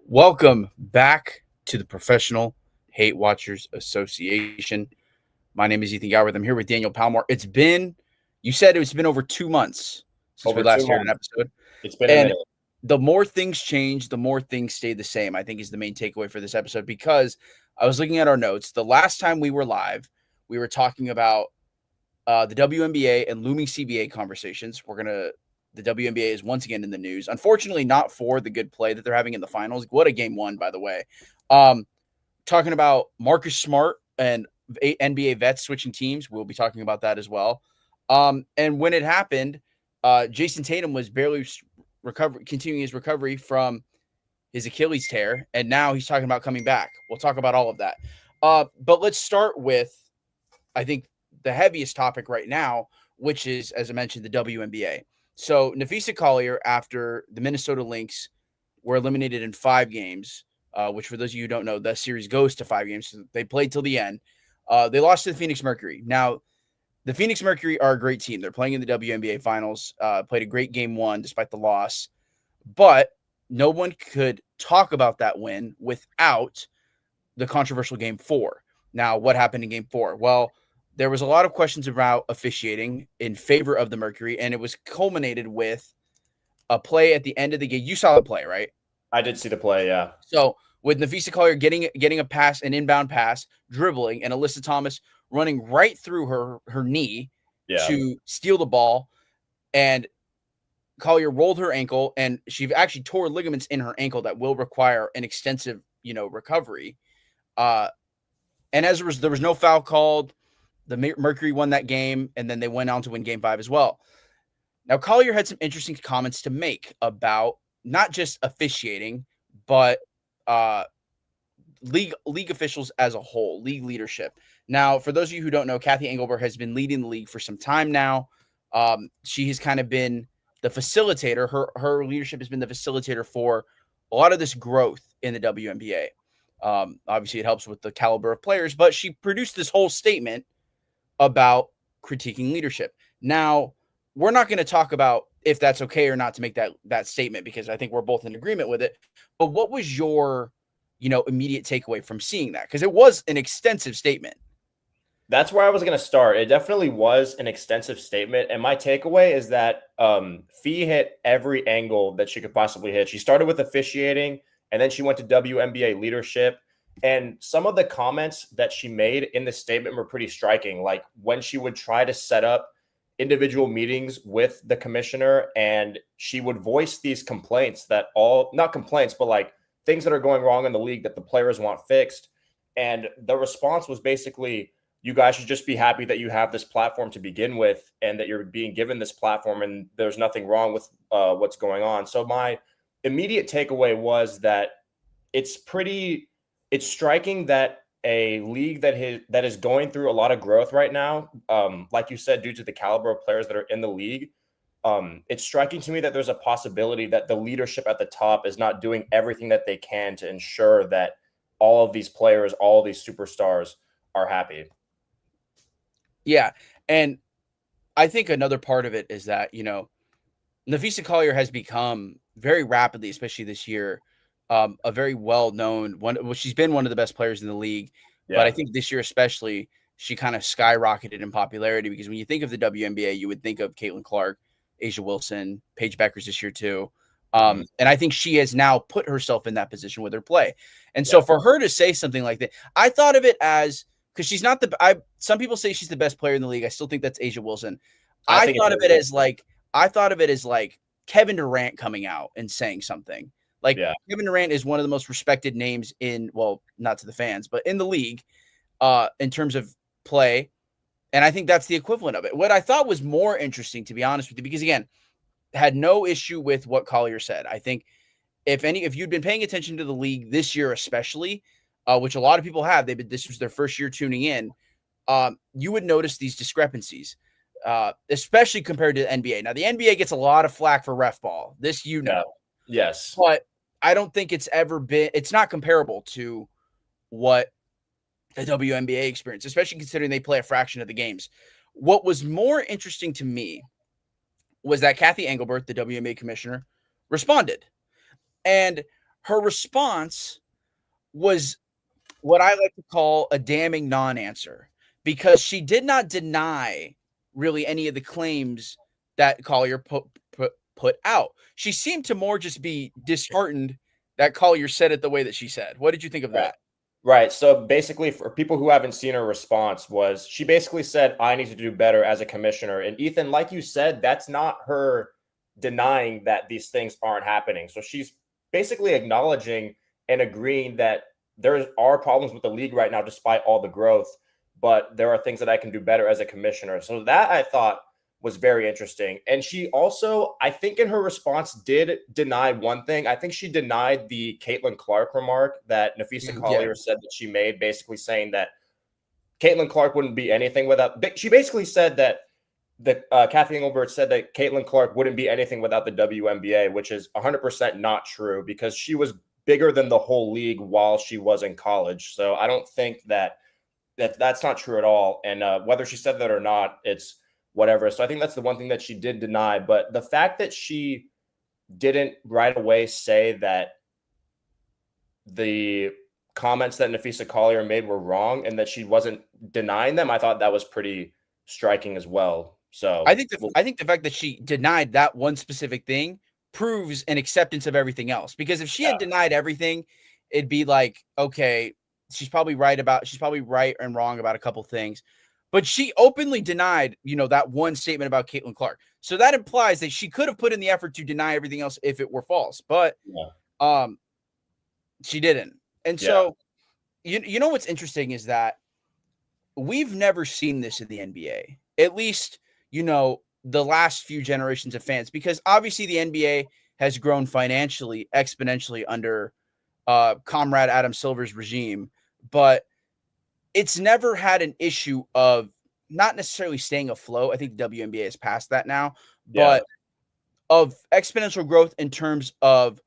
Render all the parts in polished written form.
Welcome back to the Professional Hate Watchers Association. My name is Ethan Gowerth. I'm here with Daniel Palmore. You said it's been over 2 months since we Over last 2 aired an months. episode. It's been a And minute. the more things change, the more things stay the same, I think is the main takeaway for this episode, because I was looking at our notes. The last time we were live, we were talking about the WNBA and looming CBA conversations. The WNBA is once again in the news. Unfortunately, not for the good play that they're having in the finals. What a game one, by the way. Talking about Marcus Smart and NBA vets switching teams. We'll be talking about that as well. And when it happened, Jayson Tatum was barely continuing his recovery from his Achilles tear, and now he's talking about coming back. We'll talk about all of that. But let's start with, I think, the heaviest topic right now, which is, as I mentioned, the WNBA. So Napheesa Collier, after the Minnesota Lynx were eliminated in 5 games, which for those of you who don't know, the series goes to 5 games. So they played till the end. They lost to the Phoenix Mercury. Now, the Phoenix Mercury are a great team. They're playing in the WNBA finals, played a great game 1 despite the loss. But no one could talk about that win without the controversial game 4. Now, what happened in game 4? Well, there was a lot of questions about officiating in favor of the Mercury, and it was culminated with a play at the end of the game. You saw the play, right? I did see the play, yeah. So with Napheesa Collier getting a pass, an inbound pass, dribbling, and Alyssa Thomas running right through her knee to steal the ball, and Collier rolled her ankle, and she actually tore ligaments in her ankle that will require an extensive, recovery. And as there was no foul called. The Mercury won that game, and then they went on to win game 5 as well. Now, Collier had some interesting comments to make about not just officiating, but league officials as a whole, league leadership. Now, for those of you who don't know, Kathy Engelbert has been leading the league for some time now. She has kind of been the facilitator. Her leadership has been the facilitator for a lot of this growth in the WNBA. Obviously, it helps with the caliber of players, but she produced this whole statement about critiquing leadership. Now, we're not going to talk about if that's okay or not to make that statement, because I think we're both in agreement with it. But what was your, immediate takeaway from seeing that? Because it was an extensive statement. That's where I was going to start. It definitely was an extensive statement. And my takeaway is that Fee hit every angle that she could possibly hit. She started with officiating, and then she went to WNBA leadership. And some of the comments that she made in the statement were pretty striking. Like when she would try to set up individual meetings with the commissioner, and she would voice these complaints not complaints, but like things that are going wrong in the league that the players want fixed. And the response was basically, you guys should just be happy that you have this platform to begin with, and that you're being given this platform, and there's nothing wrong with what's going on. So my immediate takeaway was that it's striking that a league that is going through a lot of growth right now, like you said, due to the caliber of players that are in the league, it's striking to me that there's a possibility that the leadership at the top is not doing everything that they can to ensure that all of these players, all of these superstars are happy. Yeah, and I think another part of it is that, Napheesa Collier has become very rapidly, especially this year, a very well-known one. Well, she's been one of the best players in the league, but I think this year especially, she kind of skyrocketed in popularity, because when you think of the WNBA, you would think of Caitlin Clark, A'ja Wilson, Paige Beckers this year too. And I think she has now put herself in that position with her play. And so for her to say something like that, I thought of it as, because she's not some people say she's the best player in the league. I still think that's A'ja Wilson. I thought of it as like Kevin Durant coming out and saying something. Like, Kevin Durant is one of the most respected names not to the fans, but in the league, in terms of play. And I think that's the equivalent of it. What I thought was more interesting, to be honest with you, because again, had no issue with what Collier said. I think if you'd been paying attention to the league this year, especially, which a lot of people have, this was their first year tuning in, you would notice these discrepancies, especially compared to the NBA. Now, the NBA gets a lot of flack for ref ball. This, Yes. But I don't think it's not comparable to what the WNBA experience, especially considering they play a fraction of the games. What was more interesting to me was that Kathy Engelbert, the WNBA commissioner, responded. And her response was what I like to call a damning non-answer, because she did not deny really any of the claims that Collier put out. She seemed to more just be disheartened that Collier said it the way that she said. What did you think of Right. that? Right. So basically, for people who haven't seen her response, was she basically said, I need to do better as a commissioner. And Ethan, like you said, that's not her denying that these things aren't happening. So she's basically acknowledging and agreeing that there are problems with the league right now, despite all the growth, but there are things that I can do better as a commissioner. So that I thought was very interesting. And she also, I think in her response, did deny one thing. I think she denied the Caitlin Clark remark that Napheesa Yeah. Collier said that she made, basically saying that Caitlin Clark wouldn't be anything without. She basically said that Kathy Engelbert said that Caitlin Clark wouldn't be anything without the WNBA, which is 100% not true, because she was bigger than the whole league while she was in college. So I don't think that's not true at all. And whether she said that or not, it's whatever. So I think that's the one thing that she did deny. But the fact that she didn't right away say that the comments that Napheesa Collier made were wrong and that she wasn't denying them, I thought that was pretty striking as well. So I think the fact that she denied that one specific thing proves an acceptance of everything else. Because if she had denied everything, it'd be like, okay, she's probably right and wrong about a couple things. But she openly denied, that one statement about Caitlin Clark. So that implies that she could have put in the effort to deny everything else if it were false. But she didn't. And so you know what's interesting is that we've never seen this in the NBA. At least, the last few generations of fans, because obviously the NBA has grown financially exponentially under Comrade Adam Silver's regime, but it's never had an issue of not necessarily staying afloat. I think the WNBA has passed that now, but of exponential growth in terms of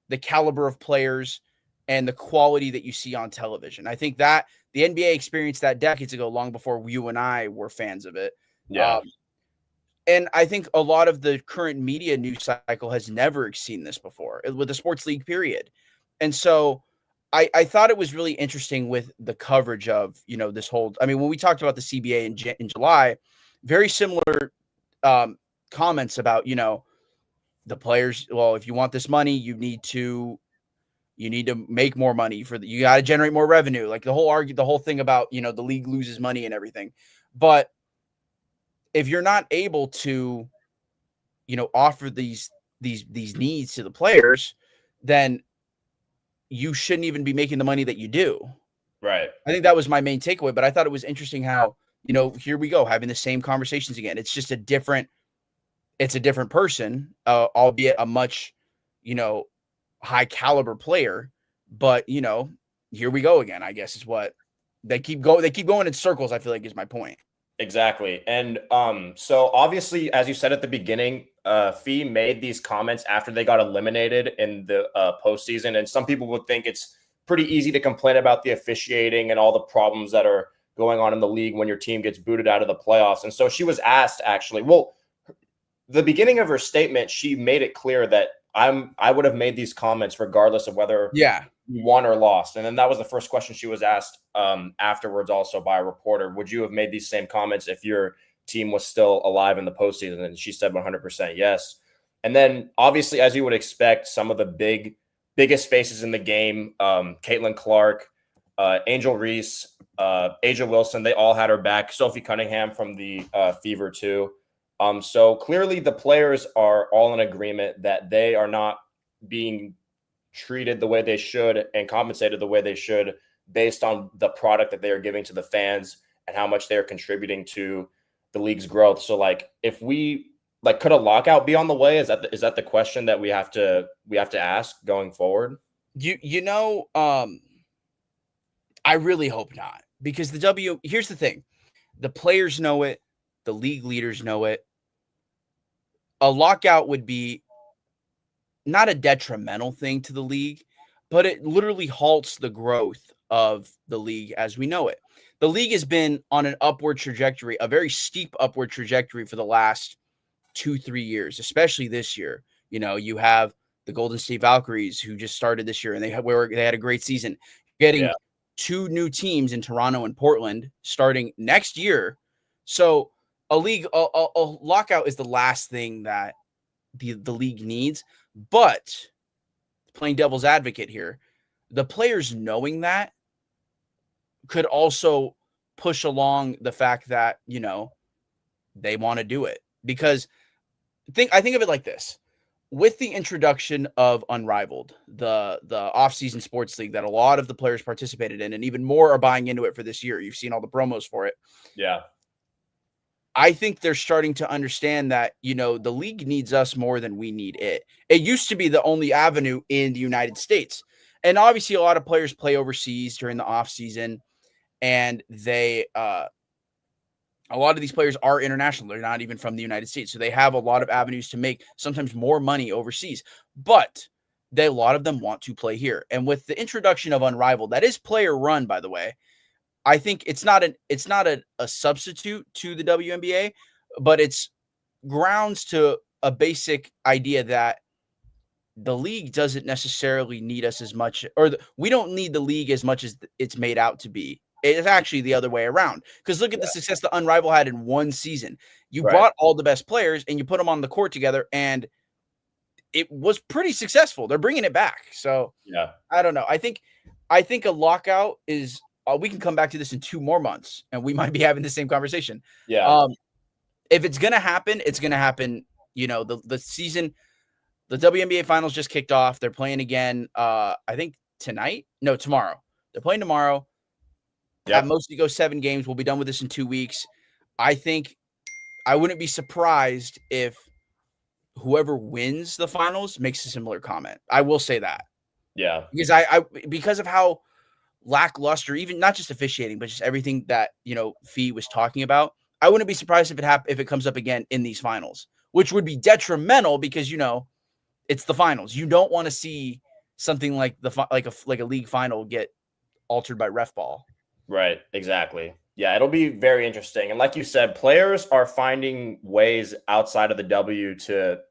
the caliber of players and the quality that you see on television. I think that the NBA experienced that decades ago, long before you and I were fans of it. And I think a lot of the current media news cycle has never seen this before with the sports league period. And so I thought it was really interesting with the coverage of, this whole, when we talked about the CBA in July, very similar comments about, the players. Well, if you want this money, you need to make more money you got to generate more revenue. Like the whole thing about, the league loses money and everything. But if you're not able to, offer these needs to the players, then you shouldn't even be making the money that you do. Right. I think that was my main takeaway, but I thought it was interesting how, here we go having the same conversations again. It's just a different person, albeit a much, high caliber player, but here we go again, I guess is what they keep going in circles, I feel like, is my point. Exactly. And so obviously, as you said at the beginning, Fee made these comments after they got eliminated in the postseason. And some people would think it's pretty easy to complain about the officiating and all the problems that are going on in the league when your team gets booted out of the playoffs. And so she was asked, actually, the beginning of her statement, she made it clear that I would have made these comments regardless of whether you won or lost. And then that was the first question she was asked afterwards, also by a reporter. Would you have made these same comments if your team was still alive in the postseason? And she said 100% yes. And then obviously, as you would expect, some of the biggest faces in the game, Caitlin Clark, Angel Reese, Aja Wilson, they all had her back. Sophie Cunningham from the Fever too. So clearly the players are all in agreement that they are not being treated the way they should and compensated the way they should based on the product that they are giving to the fans and how much they're contributing to the league's growth. So if we could a lockout be on the way? Is that the question that we have to ask going forward? I really hope not, because here's the thing. The players know it. The league leaders know it. A lockout would be not a detrimental thing to the league, but it literally halts the growth of the league as we know it. The league has been on an upward trajectory, a very steep upward trajectory for the last 2-3 years, especially this year. You have the Golden State Valkyries, who just started this year, and they had a great season. Getting 2 new teams in Toronto and Portland starting next year. So a lockout is the last thing that the league needs. But playing devil's advocate here, the players knowing that could also push along the fact that, they want to do it. Because I think of it like this. With the introduction of Unrivaled, the off-season sports league that a lot of the players participated in, and even more are buying into it for this year. You've seen all the promos for it. Yeah. I think they're starting to understand that, the league needs us more than we need it. It used to be the only avenue in the United States. And obviously a lot of players play overseas during the off-season, and a lot of these players are international. They're not even from the United States. So they have a lot of avenues to make sometimes more money overseas. But a lot of them want to play here. And with the introduction of Unrivaled, that is player run, by the way, I think it's not a substitute to the WNBA, but it's grounds to a basic idea that the league doesn't necessarily need us as much, we don't need the league as much as it's made out to be. It's actually the other way around. Because look at the success that Unrivaled had in one season. You brought all the best players and you put them on the court together, and it was pretty successful. They're bringing it back. So I don't know. I think a lockout is. We can come back to this in 2 more months, and we might be having the same conversation. Yeah. If it's gonna happen, it's gonna happen. The season, the WNBA finals just kicked off. They're playing again. I think tomorrow. They're playing tomorrow. At most, you go 7 games. We'll be done with this in 2 weeks. I think I wouldn't be surprised if whoever wins the finals makes a similar comment. I will say that. Yeah. Because because of how lackluster, even not just officiating, but just everything that, Fee was talking about, I wouldn't be surprised if it comes up again in these finals, which would be detrimental because, it's the finals. You don't want to see something like a league final get altered by ref ball. Right. Exactly. Yeah. It'll be very interesting. And like you said, players are finding ways outside of the W to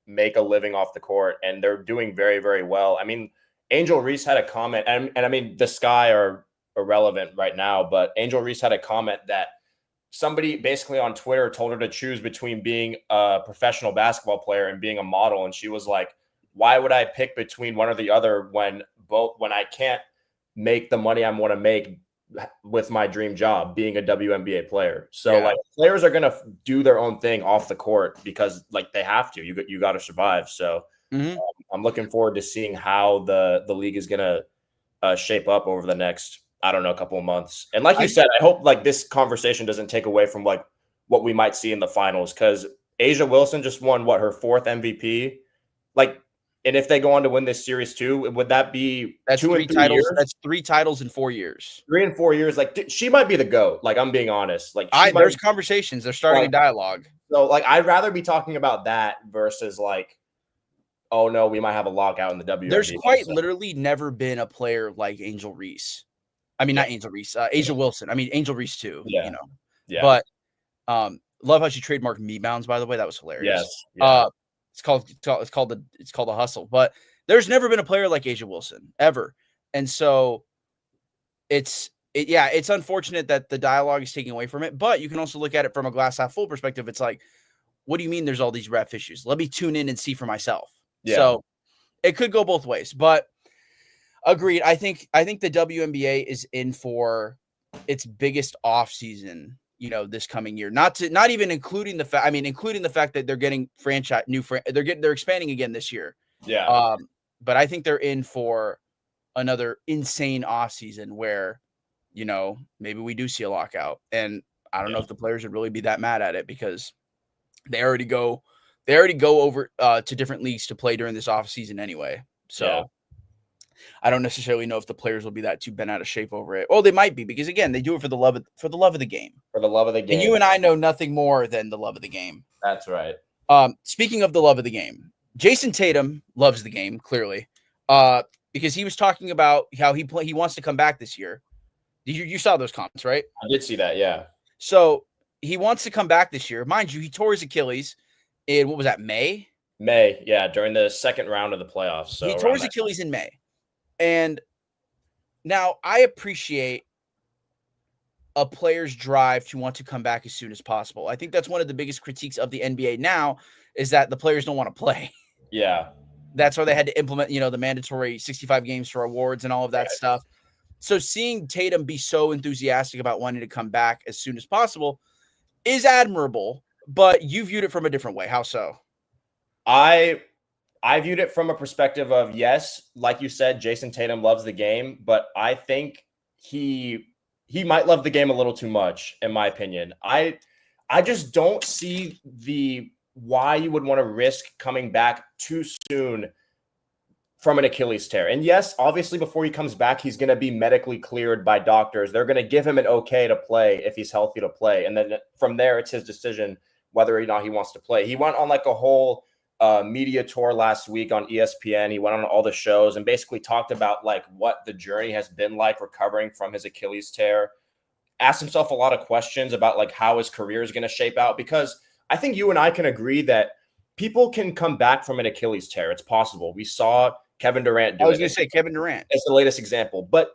make a living off the court, and they're doing very, very well. I mean, Angel Reese had a comment, and I mean, the Sky are irrelevant right now, but Angel Reese had a comment that somebody basically on Twitter told her to choose between being a professional basketball player and being a model. And she was like, why would I pick between one or the other when I can't make the money I want to make with my dream job, being a WNBA player? So players are going to do their own thing off the court because they have to. You got to survive. So I'm looking forward to seeing how the league is going to shape up over the next, I don't know, a couple of months. And like you said, I hope this conversation doesn't take away from what we might see in the finals, because A'ja Wilson just won her 4th MVP. And if they go on to win this series too, would that be that's 2 and 3 titles? years? That's 3 titles in 4 years. 3 and 4 years. She might be the GOAT. I'm being honest. There's conversations. They're starting a dialogue. So I'd rather be talking about that versus oh no, we might have a lockout in the WNBA. There's quite literally never been a player like Angel Reese. I mean, not Angel Reese, A'ja Wilson. I mean, Angel Reese too. Yeah. But love how she trademarked me bounds. By the way, that was hilarious. Yes. Yeah. It's called the hustle. But there's never been a player like A'ja Wilson ever, and so it's unfortunate that the dialogue is taking away from it. But you can also look at it from a glass half full perspective. It's what do you mean? There's all these ref issues. Let me tune in and see for myself. Yeah. So it could go both ways, but agreed. I think the WNBA is in for its biggest off season, this coming year. Not even including the fact. I mean, including the fact that they're getting they're expanding again this year. Yeah. But I think they're in for another insane off season where, maybe we do see a lockout, and I don't know if the players would really be that mad at it because they already go over to different leagues to play during this off season anyway. So I don't necessarily know if the players will be that too bent out of shape over it. Well, they might be, because again, they do it for the love of the game. For the love of the game. And you and I know nothing more than the love of the game. That's right. Speaking of the love of the game, Jayson Tatum loves the game, clearly. Because he was talking about how he wants to come back this year. You saw those comments, right? I did see that, yeah. So he wants to come back this year. Mind you, he tore his Achilles in, what was that, May? May, yeah, during the second round of the playoffs. So He tore his Achilles in May. And now I appreciate a player's drive to want to come back as soon as possible. I think that's one of the biggest critiques of the NBA now is that the players don't want to play. Yeah. That's why they had to implement, the mandatory 65 games for awards and all of that Right. stuff. So seeing Tatum be so enthusiastic about wanting to come back as soon as possible is admirable, but you viewed it from a different way. How so? I viewed it from a perspective of, yes, like you said, Jayson Tatum loves the game, but I think he might love the game a little too much, in my opinion. I just don't see why you would want to risk coming back too soon from an Achilles tear. And yes, obviously, before he comes back, he's going to be medically cleared by doctors. They're going to give him an okay to play if he's healthy to play. And then from there, it's his decision whether or not he wants to play. He went on like a whole media tour last week on ESPN. He went on all the shows and basically talked about like what the journey has been like recovering from his Achilles tear. Asked himself a lot of questions about like how his career is going to shape out, because I think you and I can agree that people can come back from an Achilles tear. It's possible. We saw Kevin Durant do it. I was going to say Kevin Durant. It's the latest example. But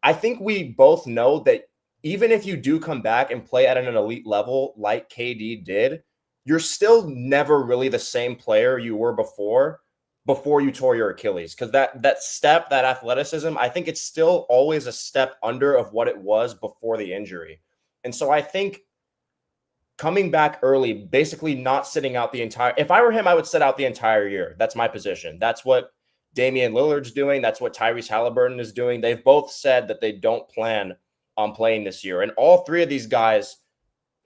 I think we both know that even if you do come back and play at an elite level like KD did, you're still never really the same player you were before you tore your Achilles. Because that step, that athleticism, I think it's still always a step under of what it was before the injury. And so I think coming back early, basically not sitting out the entire – if I were him, I would sit out the entire year. That's my position. That's what Damian Lillard's doing. That's what Tyrese Halliburton is doing. They've both said that they don't plan on playing this year. And all three of these guys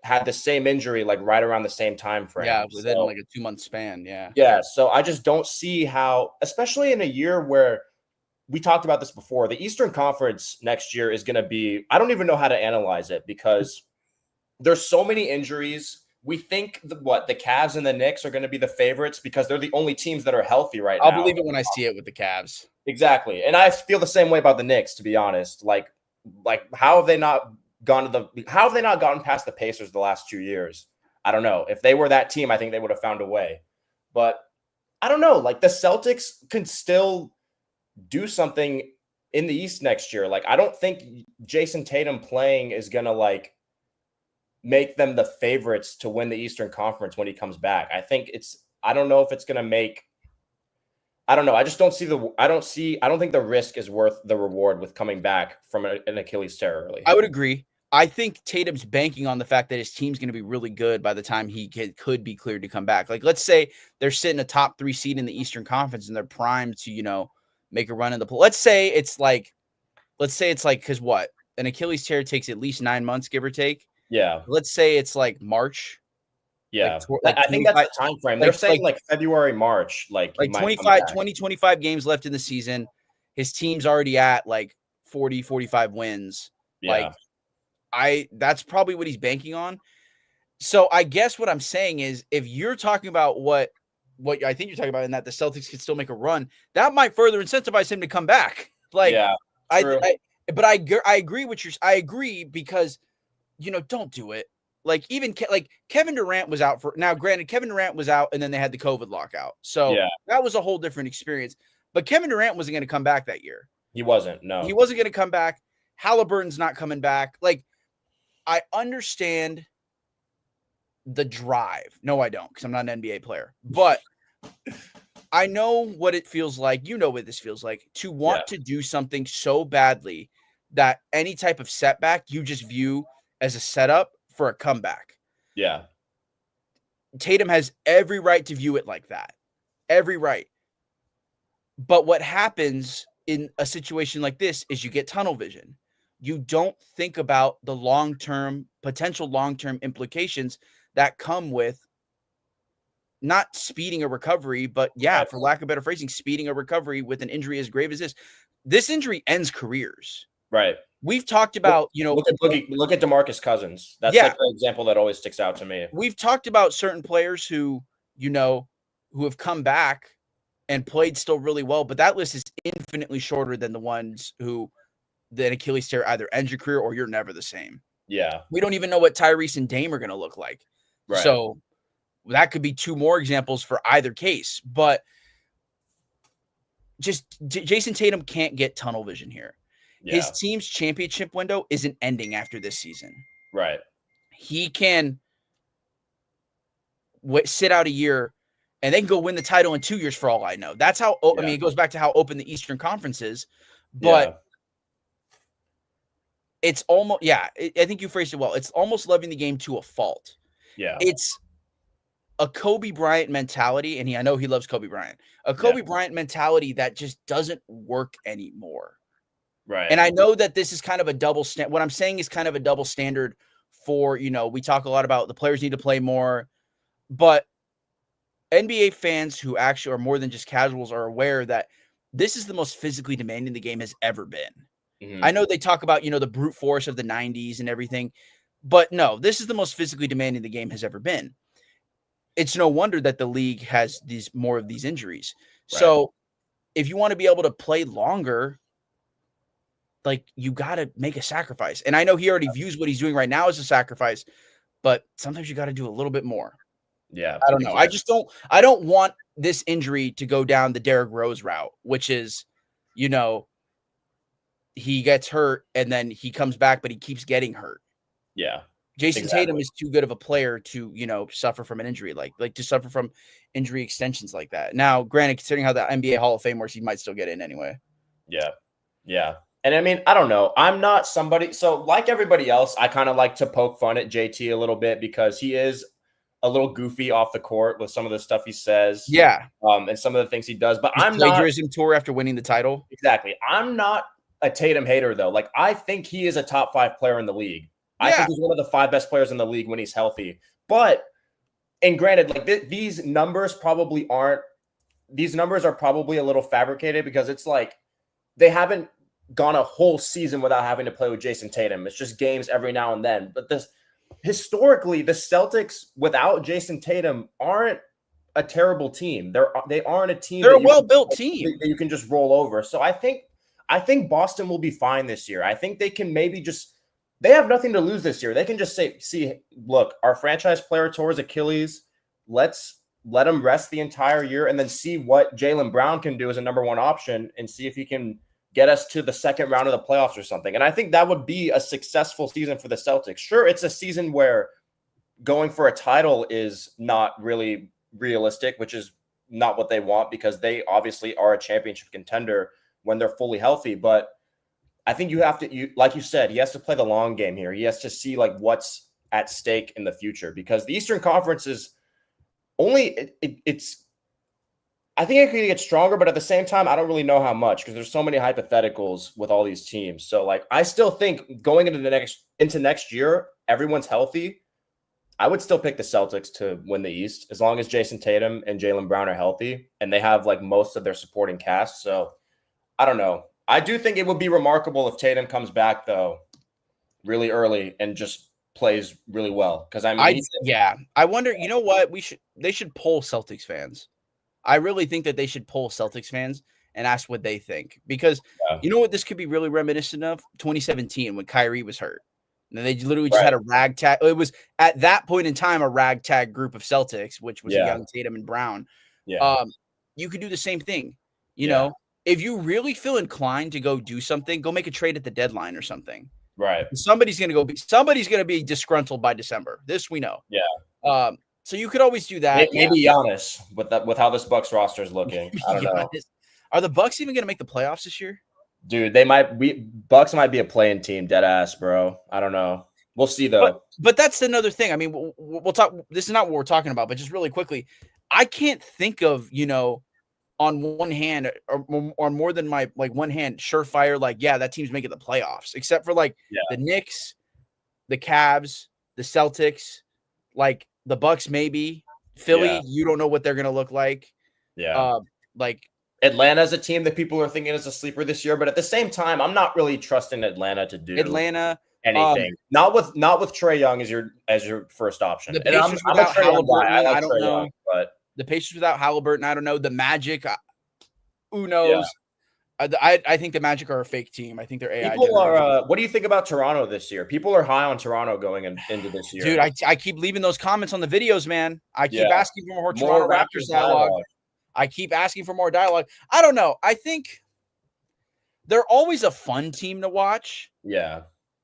had the same injury, like right around the same time frame. Yeah, within like a 2-month span. Yeah. Yeah. So I just don't see how, especially in a year where we talked about this before, the Eastern Conference next year is going to be, I don't even know how to analyze it because there's so many injuries. We think the Cavs and the Knicks are going to be the favorites because they're the only teams that are healthy right now. I'll believe it when I see it with the Cavs. Exactly. And I feel the same way about the Knicks, to be honest. Like how have they not gotten past the Pacers the last 2 years? I don't know. If they were that team, I think they would have found a way. But I don't know. Like the Celtics can still do something in the East next year. Like I don't think Jayson Tatum playing is going to like make them the favorites to win the Eastern Conference when he comes back. I don't know if it's going to make, I don't know. I just don't see I don't think the risk is worth the reward with coming back from an Achilles tear early. I would agree. I think Tatum's banking on the fact that his team's going to be really good by the time he could be cleared to come back. Like, let's say they're sitting a top 3 seed in the Eastern Conference and they're primed to, make a run in the pool. Let's say it's like, because what? An Achilles tear takes at least 9 months, give or take. Yeah. Let's say it's like March. Yeah. I think that's the time frame. They're saying like February, March. Like 25 games left in the season. His team's already at like 40, 45 wins. Yeah. Like, that's probably what he's banking on. So I guess what I'm saying is if you're talking about what I think you're talking about in that the Celtics could still make a run, that might further incentivize him to come back. Like, yeah, true. I agree because, don't do it. Like even Kevin Durant was out now, granted, Kevin Durant was out and then they had the COVID lockout. So that was a whole different experience, but Kevin Durant wasn't going to come back that year. He wasn't. No, he wasn't going to come back. Halliburton's not coming back. Like, I understand the drive. No, I don't, because I'm not an NBA player. But I know what it feels like. You know what this feels like to want to do something so badly that any type of setback you just view as a setup for a comeback. Yeah. Tatum has every right to view it like that. Every right. But what happens in a situation like this is you get tunnel vision. You don't think about the potential long-term implications that come with not speeding a recovery, but for lack of better phrasing, speeding a recovery with an injury as grave as this. This injury ends careers. Right. We've talked about, look at DeMarcus Cousins. That's like an example that always sticks out to me. We've talked about certain players who have come back and played still really well, but that list is infinitely shorter than the ones who the Achilles tear either ends your career or you're never the same. Yeah. We don't even know what Tyrese and Dame are going to look like. Right. So that could be 2 more examples for either case. But just Jayson Tatum can't get tunnel vision here. His team's championship window isn't ending after this season. Right. He can sit out a year and they can go win the title in 2 years for all I know. That's how, I mean, it goes back to how open the Eastern Conference is. But it's almost, I think you phrased it well. It's almost loving the game to a fault. Yeah. It's a Kobe Bryant mentality, and I know he loves Kobe Bryant. A Kobe Bryant mentality that just doesn't work anymore. Right. And I know that this is kind of a double standard. What I'm saying is kind of a double standard for, we talk a lot about the players need to play more, but NBA fans who actually are more than just casuals are aware that this is the most physically demanding the game has ever been. Mm-hmm. I know they talk about, the brute force of the 90s and everything, but no, this is the most physically demanding the game has ever been. It's no wonder that the league has more of these injuries. Right. So if you want to be able to play longer, like, you got to make a sacrifice. And I know he already views what he's doing right now as a sacrifice, but sometimes you got to do a little bit more. Yeah. I don't know. I don't want this injury to go down the Derrick Rose route, which is, he gets hurt and then he comes back, but he keeps getting hurt. Yeah. Jayson Tatum is too good of a player to, suffer from an injury, like to suffer from injury extensions like that. Now, granted, considering how the NBA Hall of Fame works, he might still get in anyway. Yeah. Yeah. And I mean, I don't know. I'm not somebody. So like everybody else, I kind of like to poke fun at JT a little bit because he is a little goofy off the court with some of the stuff he says. Yeah. And some of the things he does, but I'm not plagiarism tour after winning the title. Exactly. I'm not a Tatum hater though. Like, I think he is a top 5 player in the league. I think he's one of the 5 best players in the league when he's healthy. But, and granted, like these numbers are probably a little fabricated because it's like they haven't gone a whole season without having to play with Jayson Tatum. It's just games every now and then. But historically, the Celtics without Jayson Tatum aren't a terrible team. They aren't a team. They're a well-built team that you can just roll over. So I think Boston will be fine this year. I think they can maybe they have nothing to lose this year. They can just see, look, our franchise player tore his Achilles. Let's let him rest the entire year and then see what Jaylen Brown can do as a number 1 option and see if he can get us to the second round of the playoffs or something. And I think that would be a successful season for the Celtics. Sure, it's a season where going for a title is not really realistic, which is not what they want because they obviously are a championship contender when they're fully healthy. But I think you have to, like you said, he has to play the long game here. He has to see like what's at stake in the future because the Eastern Conference is only it's. I think it could get stronger, but at the same time, I don't really know how much because there's so many hypotheticals with all these teams. So like, I still think going into next year, everyone's healthy. I would still pick the Celtics to win the East as long as Jayson Tatum and Jaylen Brown are healthy and they have like most of their supporting cast. So I don't know. I do think it would be remarkable if Tatum comes back though, really early and just plays really well. Because I wonder. You know what? They should poll Celtics fans. I really think that they should poll Celtics fans and ask what they think because you know what? This could be really reminiscent of 2017 when Kyrie was hurt. And they literally just had a ragtag. It was at that point in time a ragtag group of Celtics, which was young Tatum and Brown. Yeah. You could do the same thing. You know. If you really feel inclined to go do something, go make a trade at the deadline or something. Right. Somebody's going to be disgruntled by December. This we know. Yeah. So you could always do that. Maybe Giannis with how this Bucks roster is looking. I don't know. Are the Bucks even going to make the playoffs this year? Dude, Bucks might be a playing team, dead ass, bro. I don't know. We'll see though. But that's another thing. I mean, we'll talk. This is not what we're talking about, but just really quickly, I can't think of on one hand or more than my one hand surefire that team's making the playoffs except for the Knicks, the Cavs, the Celtics, the Bucks maybe. Philly, you don't know what they're going to look like. Atlanta's a team that people are thinking is a sleeper this year, but at the same time I'm not really trusting Atlanta to do anything. Not with Trae Young as your first option. The Pacers without Halliburton, I don't know. But the Pacers without Halliburton, I don't know. The Magic, who knows? I think the Magic are a fake team. I think they're AI People generated. are. What do you think about Toronto this year? People are high on Toronto going into this year. Dude, I keep leaving those comments on the videos, man. I keep Yeah. asking for more More Toronto Raptors dialogue. I keep asking for more dialogue. I don't know. I think they're always a fun team to watch. Yeah.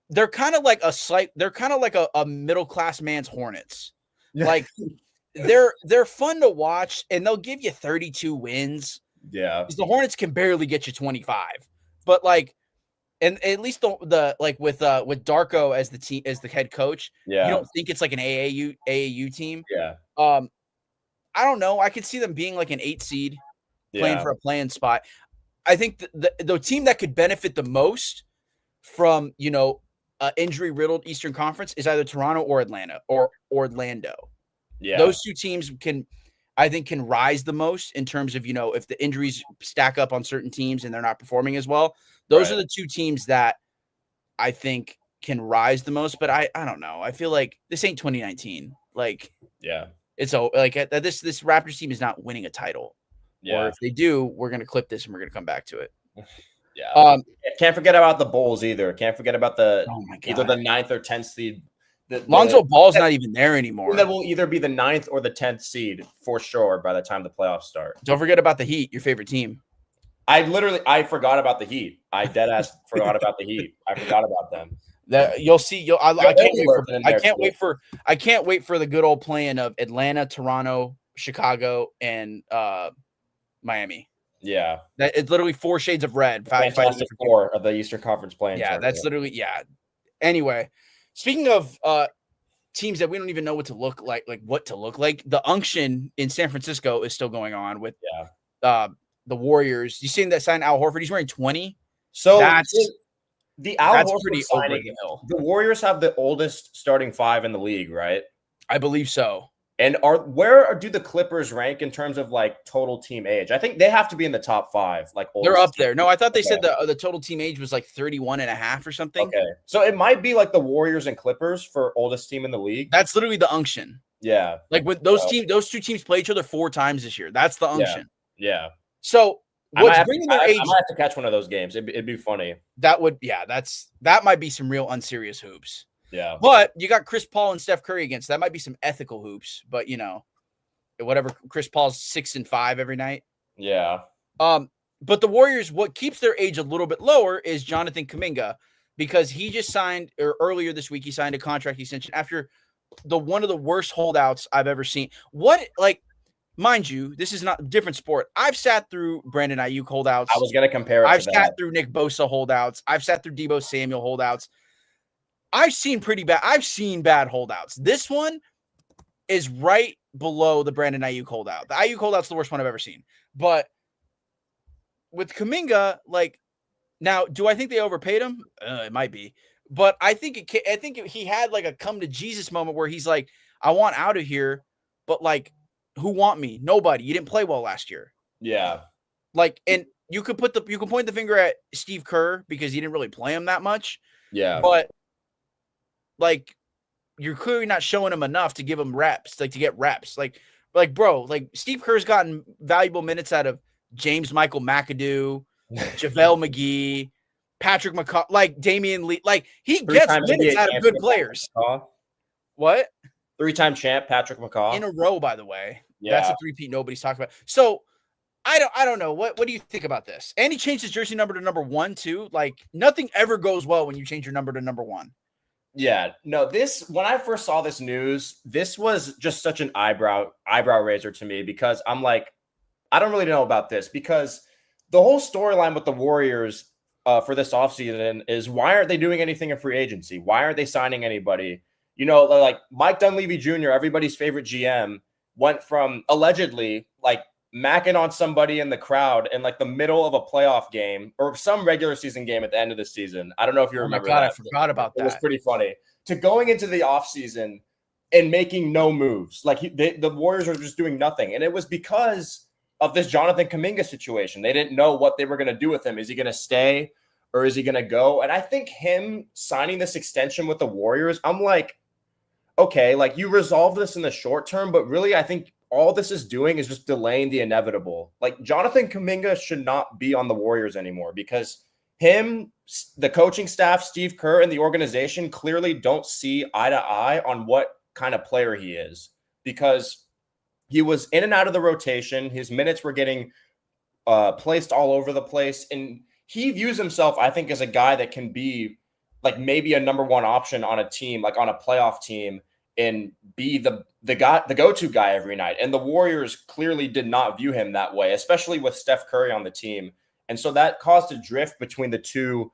They're kind of like a middle class man's Hornets. Like they're fun to watch, and they'll give you 32 wins. Yeah. Because the Hornets can barely get you 25. But like, and at least the like with Darko as the head coach, you don't think it's like an AAU team. Yeah. I don't know. I could see them being like an 8 seed playing Yeah. for a play-in spot. I think the team that could benefit the most from, injury-riddled Eastern Conference is either Toronto or Atlanta or Orlando. Yeah. Those two teams can rise the most in terms of, if the injuries stack up on certain teams and they're not performing as well. Those are the two teams that I think can rise the most. But I don't know. I feel like this ain't 2019. Like, yeah, it's like this Raptors team is not winning a title. Yeah. Or if they do, we're going to clip this and we're going to come back to it. Yeah. Can't forget about the Bulls either. Can't forget about either the 9th or 10th seed. Lonzo Ball's not even there anymore. That will either be the 9th or the 10th seed for sure by the time the playoffs start. Don't forget about the Heat, your favorite team. I forgot about the Heat. I dead ass forgot about the Heat. I forgot about them. That you'll see. I can't wait for the good old plan of Atlanta, Toronto, Chicago, and Miami. Yeah, that it's literally 4 shades of red. Fantastic 4 of the Eastern Conference playing. Yeah, that's literally Anyway, speaking of teams that we don't even know what to look like, the unction in San Francisco is still going on with the Warriors. You seen that sign Al Horford? He's wearing 20. So that's Al Horford signing. The Warriors have the oldest starting 5 in the league, right? I believe so. And where do the Clippers rank in terms of like total team age? I think they have to be in the top 5. Like they're up there. No, I thought they said the total team age was like 31 and a half or something. Okay. So it might be like the Warriors and Clippers for oldest team in the league. That's literally the unction. Yeah. Like with those two teams play each other 4 times this year. That's the unction. Yeah. So what's bringing their age? I might have to catch one of those games. It'd be funny. That might be some real unserious hoops. Yeah. But you got Chris Paul and Steph Curry against. That might be some ethical hoops, but whatever. Chris Paul's 6 and 5 every night. Yeah. But the Warriors, what keeps their age a little bit lower is Jonathan Kuminga, because he just signed, or earlier this week, he signed a contract extension after one of the worst holdouts I've ever seen. Mind you, this is not a different sport. I've sat through Brandon Ayuk holdouts. I was going to compare it to that. I've sat through Nick Bosa holdouts. I've sat through Deebo Samuel holdouts. I've seen bad holdouts. This one is right below the Brandon Ayuk holdout. The Ayuk holdout's the worst one I've ever seen. But with Kuminga, now, do I think they overpaid him? It might be. But I think he had like a come to Jesus moment where he's like, I want out of here, but who want me? Nobody. You didn't play well last year. Yeah. And you could point the finger at Steve Kerr because he didn't really play him that much. Yeah. But you're clearly not showing him enough to give him reps, to get reps. Bro, Steve Kerr's gotten valuable minutes out of James Michael McAdoo, JaVale McGee, Patrick McCaw, Damian Lee. He gets minutes out of good players. What? 3-time champ Patrick McCaw. In a row, by the way. Yeah. That's a three-peat nobody's talking about. So I don't know. What do you think about this? And he changed his jersey number to number 1 too. Nothing ever goes well when you change your number to number 1. Yeah, no, when I first saw this news, this was just such an eyebrow raiser to me, because I'm like, I don't really know about this, because the whole storyline with the Warriors for this offseason is, why aren't they doing anything in free agency? Why aren't they signing anybody? Mike Dunleavy Jr., everybody's favorite GM, went from allegedly macking on somebody in the crowd in the middle of a playoff game or some regular season game at the end of the season. I don't know if you remember that. I forgot about that. It was pretty funny. To going into the offseason and making no moves. The Warriors are just doing nothing. And it was because of this Jonathan Kuminga situation. They didn't know what they were going to do with him. Is he going to stay or is he going to go? And I think him signing this extension with the Warriors, I'm like, okay, you resolve this in the short term, but really I think all this is doing is just delaying the inevitable. Like Jonathan Kuminga should not be on the Warriors anymore because him, the coaching staff, Steve Kerr, and the organization clearly don't see eye to eye on what kind of player he is, because he was in and out of the rotation. His minutes were getting placed all over the place. And he views himself, I think, as a guy that can be like maybe a number one option on a team, like on a playoff team, and be the go-to guy every night. And the Warriors clearly did not view him that way, especially with Steph Curry on the team. And so that caused a drift between the two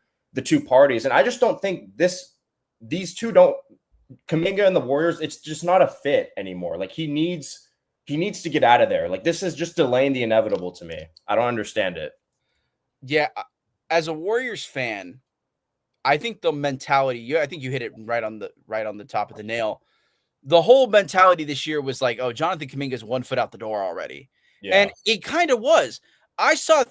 parties. And I just don't think these two don't, Kuminga and the Warriors, it's just not a fit anymore. Like he needs to get out of there. Like this is just delaying the inevitable to me. I don't understand it. Yeah, as a Warriors fan, I think the mentality, I think you hit it right on the top of the nail. The whole mentality this year was like, oh, Jonathan Kuminga is 1 foot out the door already. Yeah. And it kind of was. I saw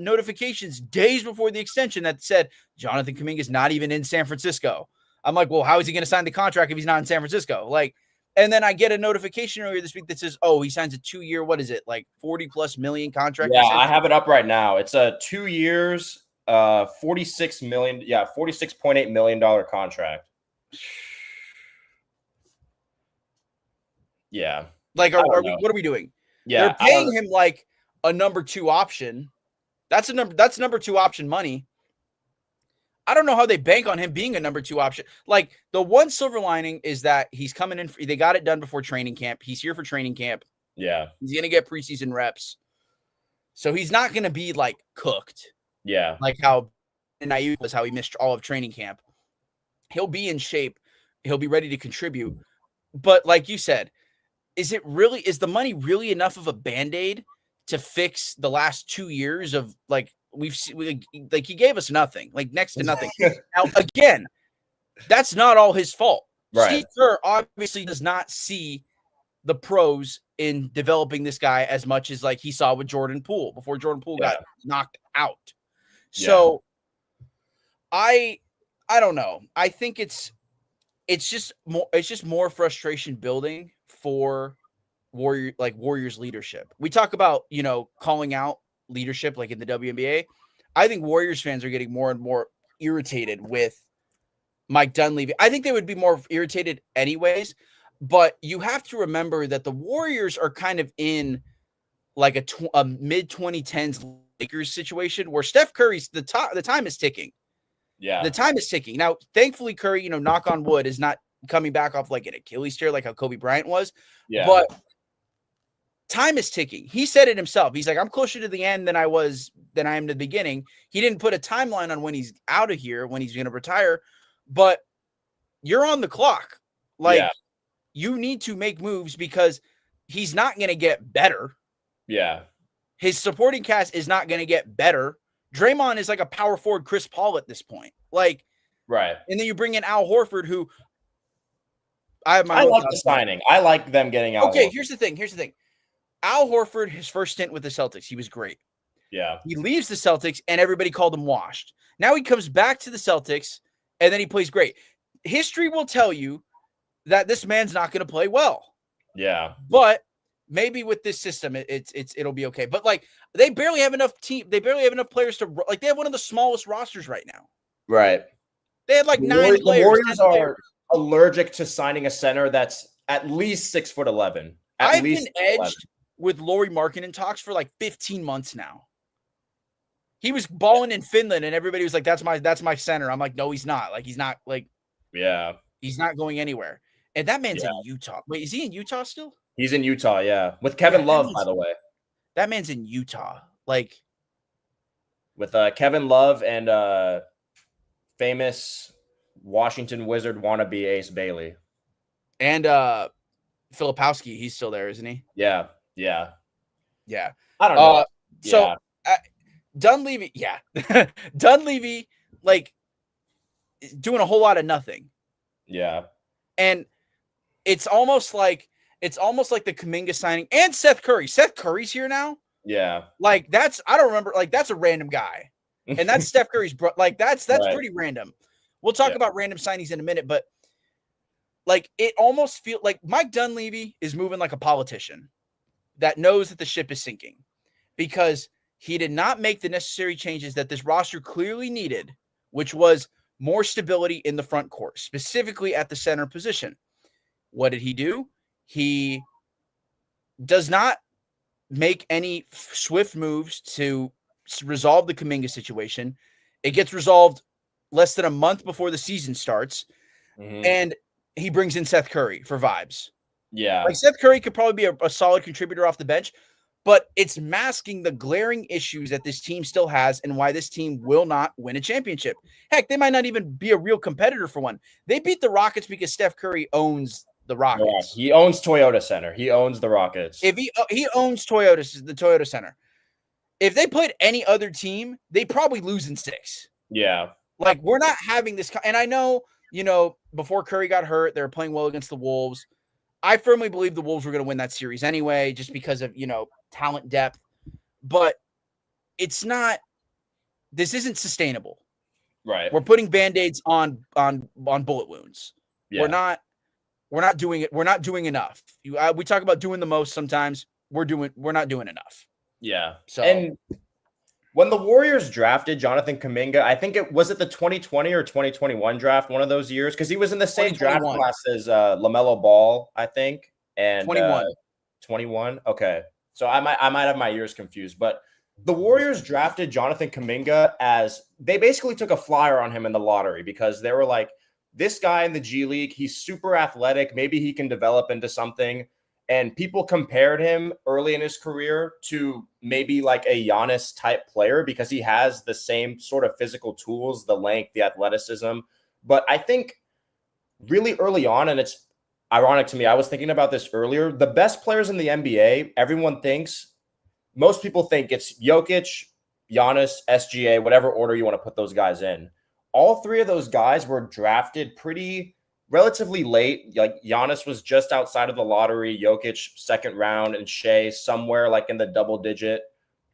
notifications days before the extension that said Jonathan Kuminga is not even in San Francisco. I'm like, well, how is he going to sign the contract if he's not in San Francisco? Like, and then I get a notification earlier this week that says, oh, he signs a 2-year, what is it, like $40+ million contract? Yeah, I have it up right now. It's a 2 years, $46 million. Yeah, $46.8 million contract. Yeah. Like, what are we doing? Yeah. They're paying him like a number 2 option. That's number 2 option money. I don't know how they bank on him being a number 2 option. Like the one silver lining is that he's coming in. They got it done before training camp. He's here for training camp. Yeah. He's going to get preseason reps. So he's not going to be like cooked. Yeah. Like how Ayuk was, how he missed all of training camp. He'll be in shape. He'll be ready to contribute. But like you said, is the money really enough of a Band-Aid to fix the last 2 years of like, he gave us nothing, like next to nothing. Now, again, that's not all his fault. Right. Steve Kerr obviously does not see the pros in developing this guy as much as like he saw with Jordan Poole before Jordan Poole got knocked out. So I don't know. I think it's just more frustration building for Warriors leadership. We talk about, calling out leadership like in the WNBA. I think Warriors fans are getting more and more irritated with Mike Dunleavy. I think they would be more irritated anyways, but you have to remember that the Warriors are kind of in like a mid-2010s Lakers situation where Steph Curry's the time is ticking. Yeah. The time is ticking. Now, thankfully Curry, knock on wood, is not coming back off like an Achilles tear like how Kobe Bryant was. Yeah. But time is ticking. He said it himself. He's like, I'm closer to the end than I am to the beginning. He didn't put a timeline on when he's out of here, when he's going to retire, but you're on the clock. Like, you need to make moves because he's not going to get better. Yeah. His supporting cast is not going to get better. Draymond is like a power forward Chris Paul at this point. Like, right. And then you bring in Al Horford, who I like the signing. I like them getting Al. Okay, Horford. Here's the thing. Al Horford, his first stint with the Celtics, he was great. Yeah. He leaves the Celtics, and everybody called him washed. Now he comes back to the Celtics, and then he plays great. History will tell you that this man's not going to play well. Yeah. But maybe with this system, it'll be okay. But like, they barely have enough players to like. They have one of the smallest rosters right now. Right. They had like 9 players. The Warriors are allergic to signing a center that's at least 6'11". I've been edged with Lauri Markkanen talks for like 15 months now. He was balling in Finland and everybody was like, that's my center. I'm like, no, he's not. Like, he's not like, he's not going anywhere. And that man's in Utah. Wait, is he in Utah still? He's in Utah. Yeah. With Kevin Love, by the way. That man's in Utah. Like with Kevin Love and famous Washington Wizard wannabe Ace Bailey. And Filipowski, he's still there, isn't he? Yeah. I don't know. So Dunleavy, Dunleavy, like doing a whole lot of nothing. Yeah, and it's almost like the Kuminga signing and Seth Curry. Seth Curry's here now. Yeah, like I don't remember. Like that's a random guy, and that's Steph Curry's bro. Like that's right. Pretty random. We'll talk about random signings in a minute, but like it almost feels like Mike Dunleavy is moving like a politician. that knows that the ship is sinking, because he did not make the necessary changes that this roster clearly needed, which was more stability in the front court, specifically at the center position. What did he do? He does not make any swift moves to resolve the Kuminga situation. It gets resolved less than a month before the season starts, and he brings in Seth Curry for vibes. Yeah. Like, Seth Curry could probably be a solid contributor off the bench, but it's masking the glaring issues that this team still has and why this team will not win a championship. Heck, they might not even be a real competitor for one. They beat the Rockets because Steph Curry owns the Rockets. Yeah, he owns Toyota Center. He owns the Rockets. If he owns the Toyota Center. If they played any other team, they probably lose in 6. Yeah. Like, we're not having this. And I know, before Curry got hurt, they were playing well against the Wolves. I firmly believe the Wolves were going to win that series anyway, just because of, talent depth. But it's not – this isn't sustainable. Right. We're putting Band-Aids on bullet wounds. Yeah. We're not doing it. We're not doing enough. We talk about doing the most sometimes. We're not doing enough. Yeah. So, and when the Warriors drafted Jonathan Kuminga, I think it was the 2020 or 2021 draft, one of those years, because he was in the same draft class as LaMelo Ball, I think, and 21. Okay, so I might have my years confused, but the Warriors drafted Jonathan Kuminga as they basically took a flyer on him in the lottery because they were like, this guy in the G League, he's super athletic, maybe he can develop into something. And people compared him early in his career to maybe like a Giannis type player because he has the same sort of physical tools, the length, the athleticism. But I think really early on, and it's ironic to me, I was thinking about this earlier, the best players in the NBA, most people think it's Jokic, Giannis, SGA, whatever order you want to put those guys in. All 3 of those guys were drafted relatively late. Like, Giannis was just outside of the lottery, Jokic second round, and Shea somewhere like in the double-digit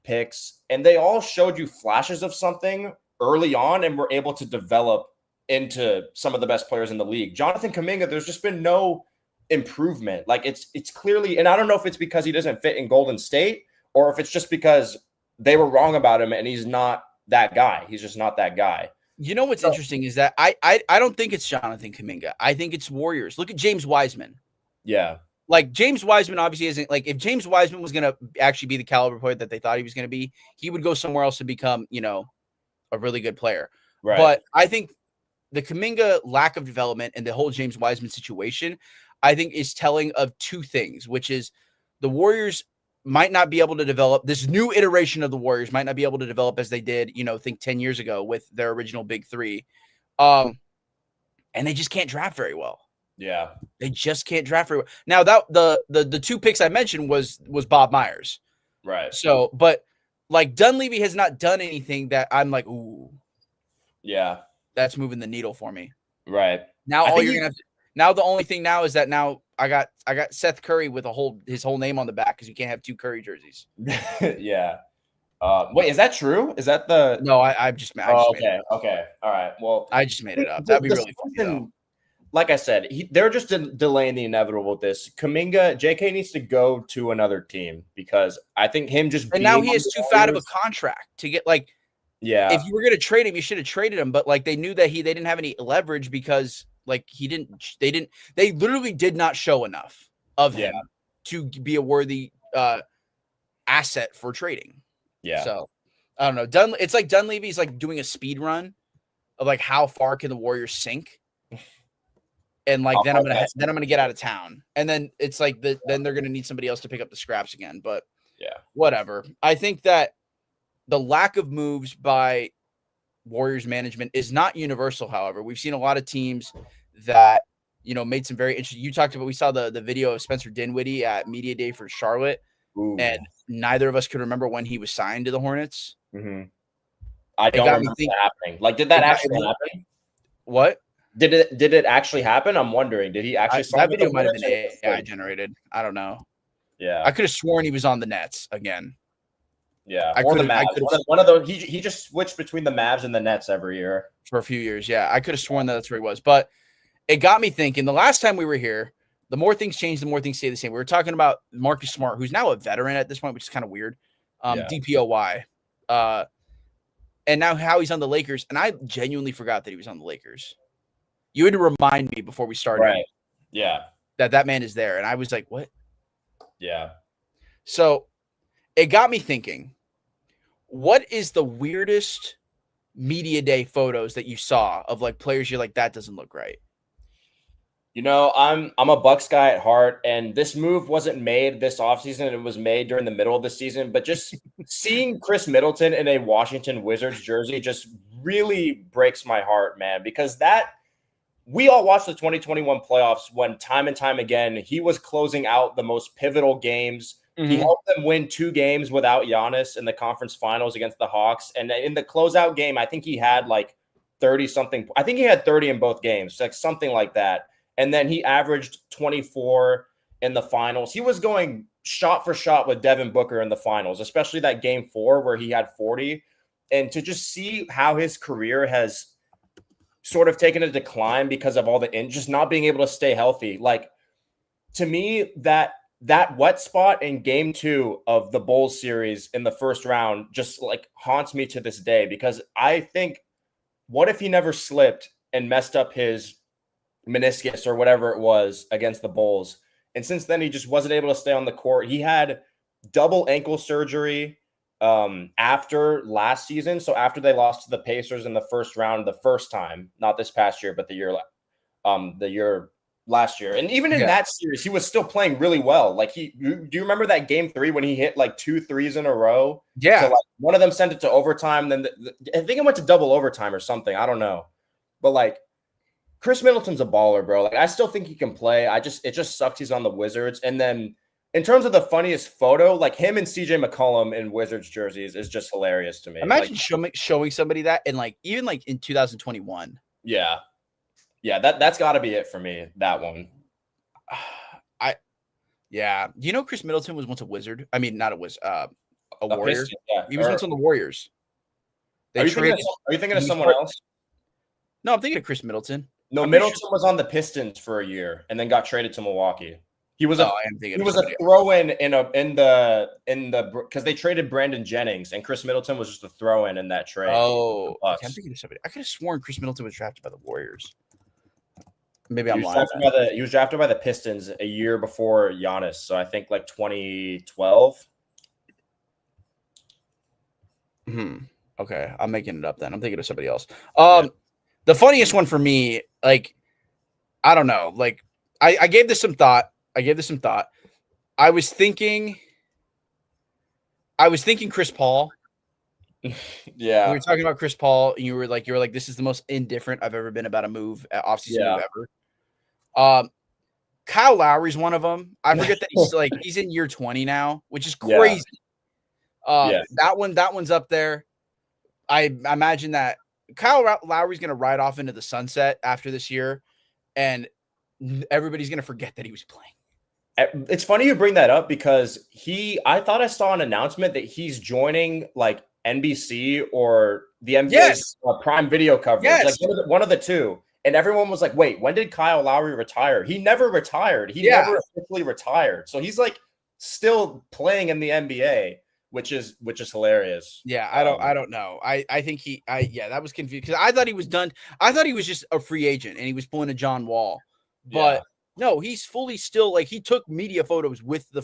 picks. And they all showed you flashes of something early on and were able to develop into some of the best players in the league. Jonathan Kuminga, there's just been no improvement. Like, it's clearly, and I don't know if it's because he doesn't fit in Golden State or if it's just because they were wrong about him and he's not that guy. He's just not that guy. You know what's interesting is that I don't think it's Jonathan Kuminga. I think it's Warriors. Look at James Wiseman. Yeah. Like, James Wiseman obviously isn't – like, if James Wiseman was going to actually be the caliber player that they thought he was going to be, he would go somewhere else to become, a really good player. Right. But I think the Kuminga lack of development and the whole James Wiseman situation, I think, is telling of 2 things, which is the Warriors might not be able to develop. This new iteration of the Warriors might not be able to develop as they did, think 10 years ago with their original big 3. And they just can't draft very well. Yeah. They just can't draft very well. Now, that the 2 picks I mentioned was Bob Myers. Right. So, but like, Dunleavy has not done anything that I'm like, ooh. Yeah. That's moving the needle for me. Right. Now all you're going to have to now the only thing now is that now I got Seth Curry with his whole name on the back because you can't have 2 Curry jerseys. Yeah. Wait, is that true? Is that the? No, I just made it up. Okay. All right. Well, I just made it up. That'd be really funny. Like I said, they're just delaying the inevitable with this. Kuminga, JK needs to go to another team because I think him just and now he is too fat of a contract to get like. Yeah. If you were going to trade him, you should have traded him. But like, they knew that they didn't have any leverage because like they literally did not show enough of him to be a worthy asset for trading. Yeah. So I don't know. It's like Dunleavy's like doing a speed run of like how far can the Warriors sink, and like then I'm gonna get out of town, and then it's like then they're gonna need somebody else to pick up the scraps again. But yeah, whatever. I think that the lack of moves by Warriors management is not universal. However, we've seen a lot of teams that made some very interesting. We saw the video of Spencer Dinwiddie at Media Day for Charlotte. Ooh. And neither of us could remember when he was signed to the Hornets. Mm-hmm. I don't remember that happening. Like, did that actually happen? What? Did it actually happen? I'm wondering. Did he actually sign? That video might have been AI generated. I don't know. Yeah. I could have sworn he was on the Nets again. Yeah. Or the Mavs. One of those. He just switched between the Mavs and the Nets every year. For a few years. Yeah. I could have sworn that's where he was. But it got me thinking, the last time we were here, the more things change, the more things stay the same. We were talking about Marcus Smart, who's now a veteran at this point, which is kind of weird. DPOY. And now how he's on the Lakers. And I genuinely forgot that he was on the Lakers. You had to remind me before we started. Right. Yeah. That man is there. And I was like, what? Yeah. So it got me thinking, what is the weirdest media day photos that you saw of like players you're like, that doesn't look right? I'm a Bucks guy at heart, and this move wasn't made this offseason. It was made during the middle of the season. But just seeing Chris Middleton in a Washington Wizards jersey just really breaks my heart, man, because we all watched the 2021 playoffs when time and time again he was closing out the most pivotal games. Mm-hmm. He helped them win 2 games without Giannis in the conference finals against the Hawks. And in the closeout game, I think he had like 30-something. I think he had 30 in both games, like something like that. And then he averaged 24 in the finals. He was going shot for shot with Devin Booker in the finals, especially that game 4 where he had 40. And to just see how his career has sort of taken a decline because of all just not being able to stay healthy. Like, to me, that wet spot in game 2 of the Bulls series in the first round just like haunts me to this day, because I think, what if he never slipped and messed up his meniscus or whatever it was against the Bulls? And since then, he just wasn't able to stay on the court. He had double ankle surgery after last season. So after they lost to the Pacers in the first round, the first time, not this past year, but the year last year. And even in that series, he was still playing really well. Like, do you remember that game 3 when he hit like 2 threes in a row? Yeah. So like one of them sent it to overtime. Then I think it went to double overtime or something. I don't know. But like, Chris Middleton's a baller, bro. Like, I still think he can play. It just sucks he's on the Wizards. And then in terms of the funniest photo, like him and CJ McCollum in Wizards jerseys is just hilarious to me. Imagine showing somebody that, and like even like in 2021. Yeah. Yeah, that's got to be it for me, that one. Chris Middleton was once a Wizard. I mean, not a Wizard, a Warrior. Piston, yeah. He was once on the Warriors. Are you thinking of someone else? No, I'm thinking of Chris Middleton. No, Middleton was on the Pistons for a year and then got traded to Milwaukee. He was a throw-in because they traded Brandon Jennings, and Chris Middleton was just a throw-in in that trade. Oh, okay, I'm thinking of somebody. I could have sworn Chris Middleton was drafted by the Warriors. Maybe I'm lying. He was drafted by the Pistons a year before Giannis, so I think like 2012. Okay, I'm making it up then. I'm thinking of somebody else. The funniest one for me, like, I don't know. Like, I gave this some thought. I was thinking Chris Paul. Yeah. We were talking about Chris Paul, and you were like, this is the most indifferent I've ever been about a move, offseason move ever. Kyle Lowry's one of them. I forget that he's in year 20 now, which is crazy. That one's up there. I imagine that Kyle Lowry's going to ride off into the sunset after this year, and everybody's going to forget that he was playing. It's funny you bring that up because I thought I saw an announcement that he's joining like NBC or the NBA's Prime Video coverage, like one of the two. And everyone was like, wait, when did Kyle Lowry retire? He never retired. He never officially retired. So he's like still playing in the NBA. Which is hilarious. Yeah, I don't know. I think that was confused because I thought he was done. I thought he was just a free agent and he was pulling a John Wall. But no, he's fully still, like, he took media photos with the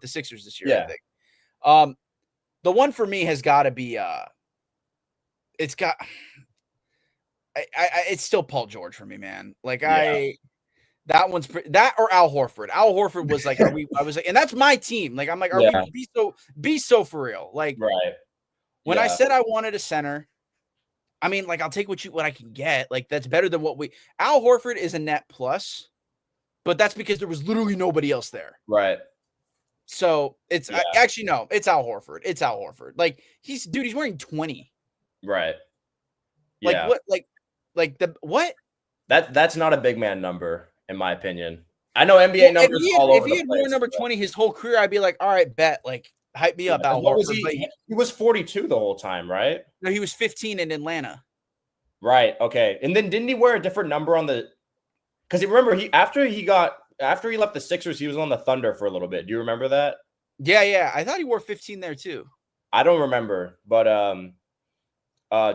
Sixers this year, I think. The one for me has got to be it's still Paul George for me, man. Like that one's that or Al Horford. Al Horford was like, I was like, and that's my team. Like, I'm like, we be so for real. Like, when I said I wanted a center, I mean, like, I'll take what I can get. Like, that's better than Al Horford is a net plus, but that's because there was literally nobody else there. Right. So it's actually, no, it's Al Horford. It's Al Horford. Like, he's wearing 20. Right. Like, what? That's not a big man number, in my opinion. I know NBA numbers all over the place. If he had worn number 20 his whole career, I'd be like, all right, bet. Like, hype me up, Al Horford. He was 42 the whole time, right? No, he was 15 in Atlanta. Right. Okay. And then didn't he wear a different number on the? Because remember, after he got after he left the Sixers, he was on the Thunder for a little bit. Do you remember that? Yeah. I thought he wore 15 there too. I don't remember, but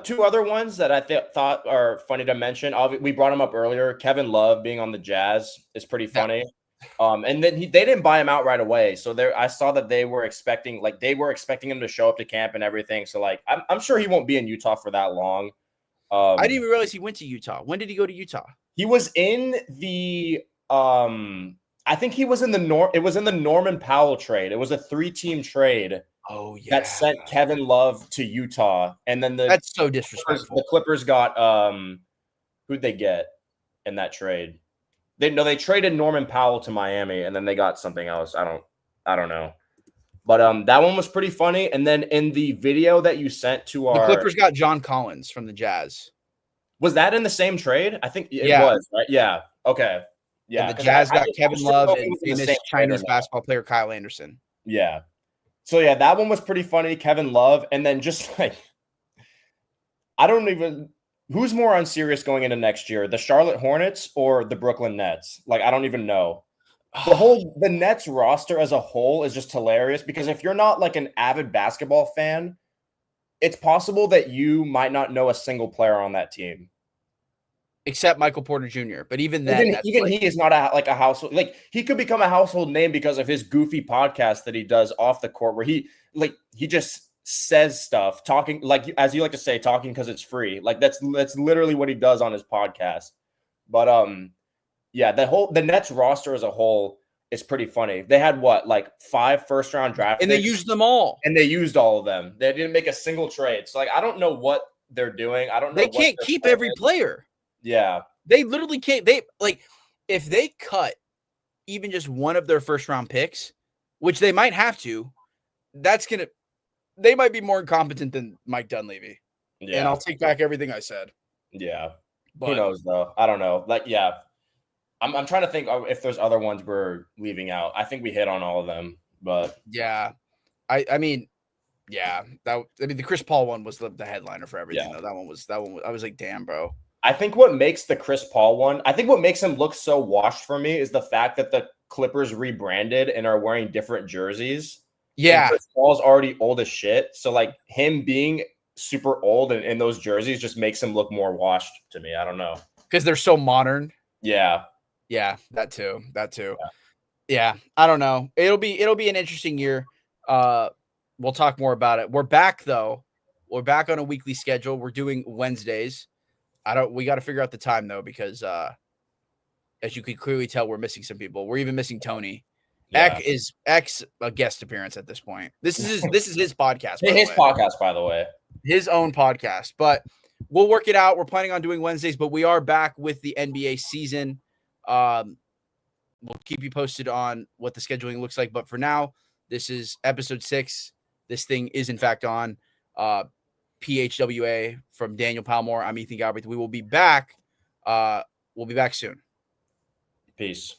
two other ones that I thought are funny to mention. We brought him up earlier. Kevin Love being on the Jazz is pretty funny. And then they didn't buy him out right away. So I saw that they were expecting him to show up to camp and everything. So like, I'm sure he won't be in Utah for that long. I didn't even realize he went to Utah. When did he go to Utah? He was in the I think he was in the it was in the Norman Powell trade. It was a 3-team trade. Oh yeah, that sent Kevin Love to Utah, and then that's so disrespectful. The Clippers got who'd they get in that trade? They traded Norman Powell to Miami, and then they got something else. I don't know, but that one was pretty funny. And then in the video that you sent to the Clippers got John Collins from the Jazz. Was that in the same trade? I think it was, right? Yeah. Okay. Yeah. And the Jazz got Kevin Love and famous Chinese basketball player Kyle Anderson. Yeah. So, yeah, that one was pretty funny. Kevin Love. And then just like, who's more unserious going into next year, the Charlotte Hornets or the Brooklyn Nets? Like, I don't even know. The Nets roster as a whole is just hilarious because if you're not like an avid basketball fan, it's possible that you might not know a single player on that team. Except Michael Porter Jr. But even then, he is not a household. Like he could become a household name because of his goofy podcast that he does off the court, where he just says stuff, talking like as you like to say, talking because it's free. Like that's literally what he does on his podcast. But yeah, the Nets roster as a whole is pretty funny. They had 5 first-round draft and picks, they used them all. and they used all of them. They didn't make a single trade. So like I don't know what they're doing. I don't know. They can't keep every player. Yeah. They literally can't. If they cut even just one of their first round picks, which they might have to, they might be more incompetent than Mike Dunleavy. Yeah. And I'll take back everything I said. Yeah. But who knows though? I don't know. Like, yeah. I'm trying to think if there's other ones we're leaving out. I think we hit on all of them, but yeah. I mean, the Chris Paul one was the headliner for everything. Yeah. Though. That one was I was like, damn, bro. I think what makes the Chris Paul one, I think what makes him look so washed for me is the fact that the Clippers rebranded and are wearing different jerseys. Yeah. And Chris Paul's already old as shit. So like him being super old and in those jerseys just makes him look more washed to me. I don't know. Because they're so modern. Yeah. Yeah, that too. Yeah. I don't know. It'll be an interesting year. We'll talk more about it. We're back though. We're back on a weekly schedule. We're doing Wednesdays. We got to figure out the time though, because as you can clearly tell, we're missing some people. We're even missing Tony. Yeah. X a guest appearance at this point. This is his podcast. Podcast, by the way. His own podcast. But we'll work it out. We're planning on doing Wednesdays, but we are back with the NBA season. We'll keep you posted on what the scheduling looks like. But for now, this is episode 6. This thing is in fact on. PHWA from Daniel Palmore. I'm Ethan Galbraith. We will be back. We'll be back soon. Peace.